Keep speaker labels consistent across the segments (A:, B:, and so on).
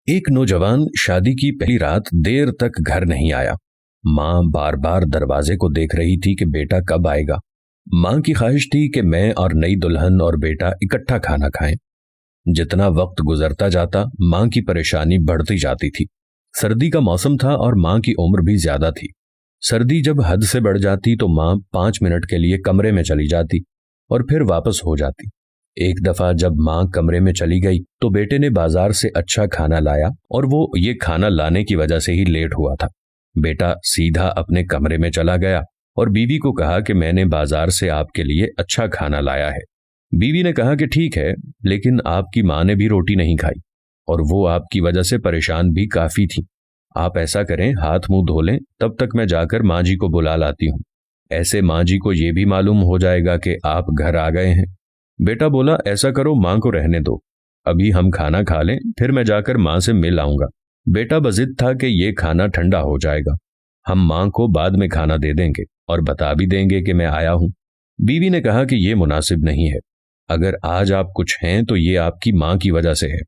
A: ایک نوجوان شادی کی پہلی رات دیر تک گھر نہیں آیا۔ ماں بار بار دروازے کو دیکھ رہی تھی کہ بیٹا کب آئے گا۔ ماں کی خواہش تھی کہ میں اور نئی دلہن اور بیٹا اکٹھا کھانا کھائیں۔ جتنا وقت گزرتا جاتا ماں کی پریشانی بڑھتی جاتی تھی۔ سردی کا موسم تھا اور ماں کی عمر بھی زیادہ تھی۔ سردی جب حد سے بڑھ جاتی تو ماں 5 منٹ کے لیے کمرے میں چلی جاتی اور پھر واپس ہو جاتی۔ ایک دفعہ جب ماں کمرے میں چلی گئی تو بیٹے نے بازار سے اچھا کھانا لایا اور وہ یہ کھانا لانے کی وجہ سے ہی لیٹ ہوا تھا۔ بیٹا سیدھا اپنے کمرے میں چلا گیا اور بیوی کو کہا کہ میں نے بازار سے آپ کے لیے اچھا کھانا لایا ہے۔ بیوی نے کہا کہ ٹھیک ہے، لیکن آپ کی ماں نے بھی روٹی نہیں کھائی اور وہ آپ کی وجہ سے پریشان بھی کافی تھی۔ آپ ایسا کریں، ہاتھ منہ دھو لیں، تب تک میں جا کر ماں جی کو بلا لاتی ہوں۔ ایسے ماں جی کو یہ بھی معلوم ہو جائے گا کہ آپ گھر آ گئے ہیں۔ بیٹا بولا، ایسا کرو، ماں کو رہنے دو، ابھی ہم کھانا کھا لیں، پھر میں جا کر ماں سے مل آؤں گا۔ بیٹا بضد تھا کہ یہ کھانا ٹھنڈا ہو جائے گا، ہم ماں کو بعد میں کھانا دے دیں گے اور بتا بھی دیں گے کہ میں آیا ہوں۔ بیوی نے کہا کہ یہ مناسب نہیں ہے، اگر آج آپ کچھ ہیں تو یہ آپ کی ماں کی وجہ سے ہے،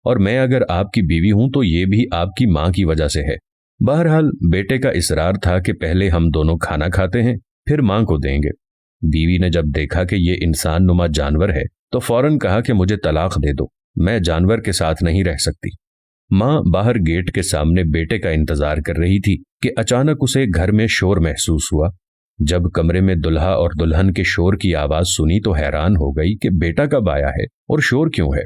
A: اور میں اگر آپ کی بیوی ہوں تو یہ بھی آپ کی ماں کی وجہ سے ہے۔ بہرحال بیٹے کا اصرار تھا کہ پہلے ہم دونوں کھانا کھاتے ہیں، پھر ماں کو دیں گے۔ بیوی نے جب دیکھا کہ یہ انسان نما جانور ہے تو فوراً کہا کہ مجھے طلاق دے دو، میں جانور کے ساتھ نہیں رہ سکتی۔ ماں باہر گیٹ کے سامنے بیٹے کا انتظار کر رہی تھی کہ اچانک اسے گھر میں شور محسوس ہوا۔ جب کمرے میں دلہا اور دلہن کے شور کی آواز سنی تو حیران ہو گئی کہ بیٹا کب آیا ہے اور شور کیوں ہے۔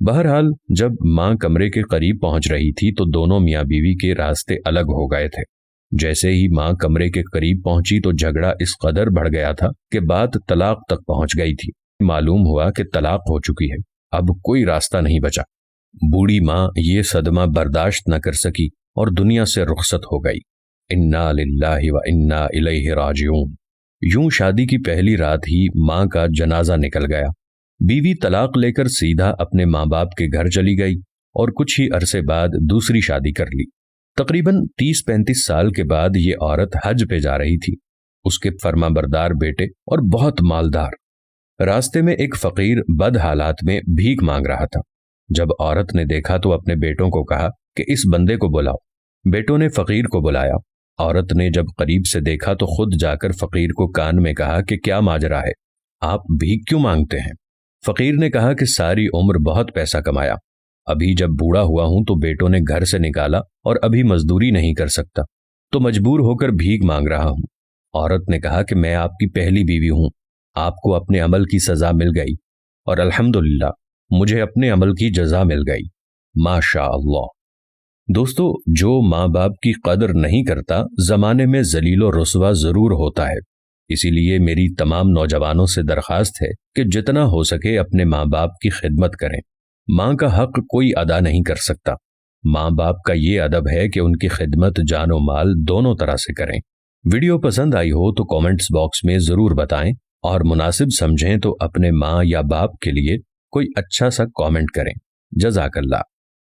A: بہرحال جب ماں کمرے کے قریب پہنچ رہی تھی تو دونوں میاں بیوی کے راستے الگ ہو گئے تھے۔ جیسے ہی ماں کمرے کے قریب پہنچی تو جھگڑا اس قدر بڑھ گیا تھا کہ بات طلاق تک پہنچ گئی تھی۔ معلوم ہوا کہ طلاق ہو چکی ہے، اب کوئی راستہ نہیں بچا۔ بوڑھی ماں یہ صدمہ برداشت نہ کر سکی اور دنیا سے رخصت ہو گئی۔ انا للہ و انا الیہ راجعون۔ یوں شادی کی پہلی رات ہی ماں کا جنازہ نکل گیا۔ بیوی طلاق لے کر سیدھا اپنے ماں باپ کے گھر چلی گئی اور کچھ ہی عرصے بعد دوسری شادی کر لی۔ تقریباً 30-35 سال کے بعد یہ عورت حج پہ جا رہی تھی۔ اس کے فرما بردار بیٹے اور بہت مالدار۔ راستے میں ایک فقیر بد حالات میں بھیک مانگ رہا تھا۔ جب عورت نے دیکھا تو اپنے بیٹوں کو کہا کہ اس بندے کو بلاؤ۔ بیٹوں نے فقیر کو بلایا۔ عورت نے جب قریب سے دیکھا تو خود جا کر فقیر کو کان میں کہا کہ کیا ماجرا ہے، آپ بھیک کیوں مانگتے ہیں؟ فقیر نے کہا کہ ساری عمر بہت پیسہ کمایا، ابھی جب بوڑھا ہوا ہوں تو بیٹوں نے گھر سے نکالا اور ابھی مزدوری نہیں کر سکتا، تو مجبور ہو کر بھیک مانگ رہا ہوں۔ عورت نے کہا کہ میں آپ کی پہلی بیوی ہوں، آپ کو اپنے عمل کی سزا مل گئی اور الحمدللہ مجھے اپنے عمل کی جزا مل گئی۔ ماشاء اللہ۔ دوستو، جو ماں باپ کی قدر نہیں کرتا زمانے میں ذلیل و رسوا ضرور ہوتا ہے۔ اسی لیے میری تمام نوجوانوں سے درخواست ہے کہ جتنا ہو سکے اپنے ماں باپ کی خدمت کریں۔ ماں کا حق کوئی ادا نہیں کر سکتا۔ ماں باپ کا یہ ادب ہے کہ ان کی خدمت جان و مال دونوں طرح سے کریں۔ ویڈیو پسند آئی ہو تو کامنٹس باکس میں ضرور بتائیں، اور مناسب سمجھیں تو اپنے ماں یا باپ کے لیے کوئی اچھا سا کامنٹ کریں۔ جزاک اللہ۔